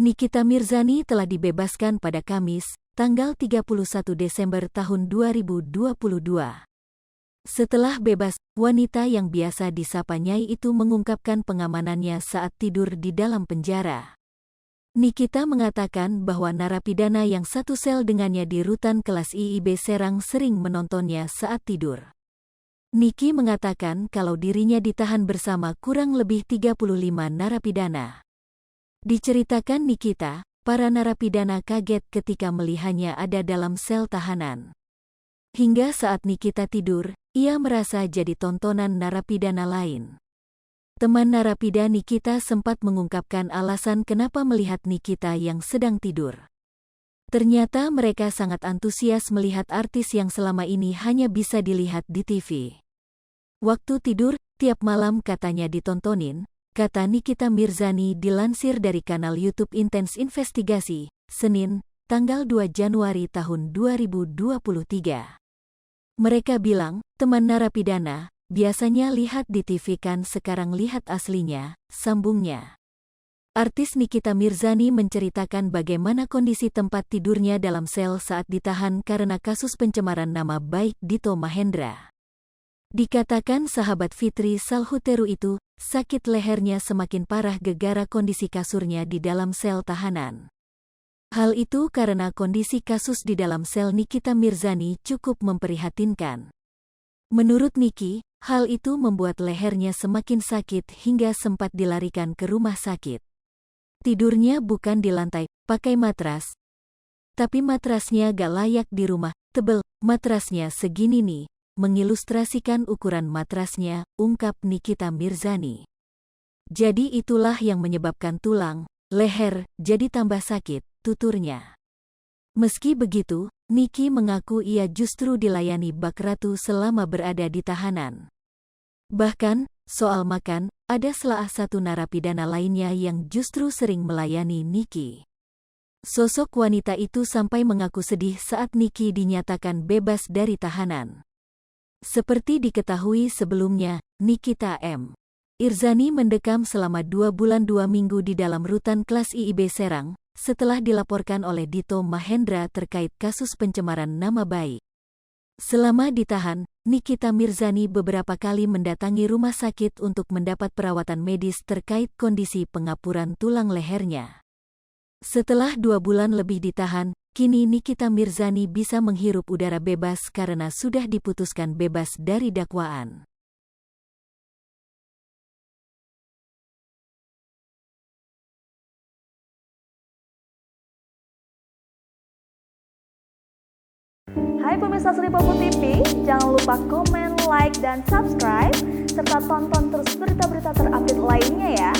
Nikita Mirzani telah dibebaskan pada Kamis, tanggal 31 Desember tahun 2022. Setelah bebas, wanita yang biasa disapa Nyai itu mengungkapkan pengamanannya saat tidur di dalam penjara. Nikita mengatakan bahwa narapidana yang satu sel dengannya di rutan kelas IIB Serang sering menontonnya saat tidur. Niki mengatakan kalau dirinya ditahan bersama kurang lebih 35 narapidana. Diceritakan Nikita, para narapidana kaget ketika melihatnya ada dalam sel tahanan. Hingga saat Nikita tidur, ia merasa jadi tontonan narapidana lain. Teman narapida Nikita sempat mengungkapkan alasan kenapa melihat Nikita yang sedang tidur. Ternyata mereka sangat antusias melihat artis yang selama ini hanya bisa dilihat di TV. Waktu tidur, tiap malam katanya ditontonin, kata Nikita Mirzani dilansir dari kanal YouTube Intens Investigasi, Senin, tanggal 2 Januari tahun 2023. Mereka bilang, teman narapidana, biasanya lihat di TV kan sekarang lihat aslinya, sambungnya. Artis Nikita Mirzani menceritakan bagaimana kondisi tempat tidurnya dalam sel saat ditahan karena kasus pencemaran nama baik Dito Mahendra. Dikatakan sahabat Fitri Salhuteru itu, sakit lehernya semakin parah gegara kondisi kasurnya di dalam sel tahanan. Hal itu karena kondisi kasus di dalam sel Nikita Mirzani cukup memprihatinkan. Menurut Niki, hal itu membuat lehernya semakin sakit hingga sempat dilarikan ke rumah sakit. Tidurnya bukan di lantai, pakai matras. Tapi matrasnya gak layak di rumah, tebel, matrasnya segini nih. Mengilustrasikan ukuran matrasnya, ungkap Nikita Mirzani. Jadi itulah yang menyebabkan tulang, leher, jadi tambah sakit, tuturnya. Meski begitu, Niki mengaku ia justru dilayani bak ratu selama berada di tahanan. Bahkan, soal makan, ada salah satu narapidana lainnya yang justru sering melayani Niki. Sosok wanita itu sampai mengaku sedih saat Niki dinyatakan bebas dari tahanan. Seperti diketahui sebelumnya, Nikita Mirzani mendekam selama 2 bulan 2 minggu di dalam rutan kelas IIB Serang, setelah dilaporkan oleh Dito Mahendra terkait kasus pencemaran nama baik. Selama ditahan, Nikita Mirzani beberapa kali mendatangi rumah sakit untuk mendapat perawatan medis terkait kondisi pengapuran tulang lehernya. Setelah 2 bulan lebih ditahan, kini Nikita Mirzani bisa menghirup udara bebas karena sudah diputuskan bebas dari dakwaan. Hai pemirsa Sri Popo TV, jangan lupa komen, like, dan subscribe, serta tonton terus berita-berita terupdate lainnya ya.